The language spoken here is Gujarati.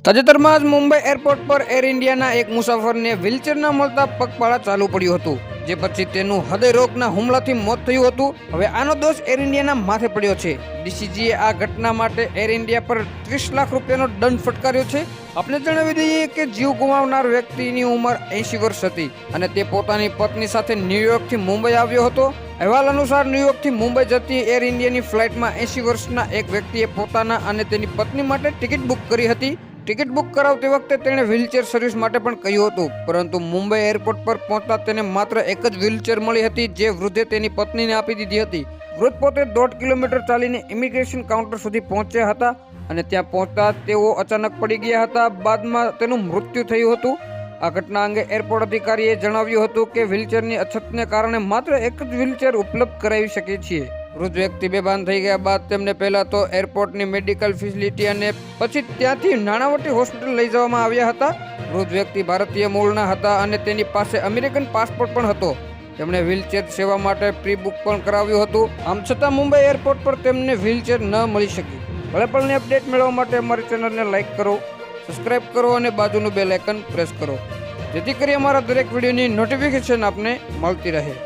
તાજેતરમાં જ મુંબઈ એરપોર્ટ પર એર ઇન્ડિયાના એક મુસાફરને વ્હીલચેર ન મળતા પગપાળા ચાલુ પડ્યું હતું, જે પછી તેનું હૃદયરોગના હુમલાથી મોત થયું હતું. હવે આનો દોષ એર ઇન્ડિયાના માથે પડ્યો છે. ડીસીજીએ આ ઘટના માટે એર ઇન્ડિયા પર 30 લાખ રૂપિયાનો દંડ ફટકાર્યો છે. આપણે જણાવી દઈએ કે જીવ ગુમાવનાર વ્યક્તિની ઉંમર 80 વર્ષ હતી અને તે પોતાની પત્ની સાથે ન્યુયોર્કથી મુંબઈ આવ્યો હતો. અહેવાલ અનુસાર ન્યુયોર્કથી મુંબઈ જતી એર ઇન્ડિયાની ફ્લાઇટમાં 80 વર્ષના એક વ્યક્તિએ પોતાના અને તેની પત્ની માટે ટિકિટ બુક કરી હતી. ટિકિટ બુક કરાવતી વખતે તેણે વ્હીલચેર સર્વિસ માટે પણ કહ્યું હતું, પરંતુ મુંબઈ એરપોર્ટ પર પહોંચતા તેને માત્ર એક જ વ્હીલચેર મળી હતી, જે વૃદ્ધે તેની પત્નીને આપી દીધી હતી. વૃદ્ધ પોતે 1.5 કિલોમીટર ચાલીને ઇમિગ્રેશન કાઉન્ટર સુધી પહોંચ્યા હતા અને ત્યાં પહોંચતા તેઓ અચાનક પડી ગયા હતા. બાદમાં તેનું મૃત્યુ થયું હતું. આ ઘટના અંગે એરપોર્ટ અધિકારીએ જણાવ્યું હતું કે વ્હીલચેરની અછતને કારણે માત્ર એક જ વ્હીલચેર ઉપલબ્ધ કરાવી શકીએ છીએ. વૃદ્ધ વ્યક્તિ બેભાન થઈ ગયા બાદ તેમને પહેલા તો એરપોર્ટની મેડિકલ ફેસિલિટી અને પછી ત્યાંથી નાણાવટી હોસ્પિટલ લઈ જવામાં આવ્યા હતા. વૃદ્ધ વ્યક્તિ ભારતીય મૂળના હતા અને તેની પાસે અમેરિકન પાસપોર્ટ પણ હતો. તેમણે વ્હીલચેર સેવા માટે પ્રી બુક પણ કરાવ્યું હતું. આમ છતાં મુંબઈ એરપોર્ટ પર તેમને વ્હીલચેર ન મળી શકી. પળે અપડેટ મેળવવા માટે અમારી ચેનલને લાઇક કરો, સબસ્ક્રાઇબ કરો અને બાજુનું બેલ આઇકન પ્રેસ કરો, જેથી કરી અમારા દરેક વિડીયોની નોટિફિકેશન આપને મળતી રહે.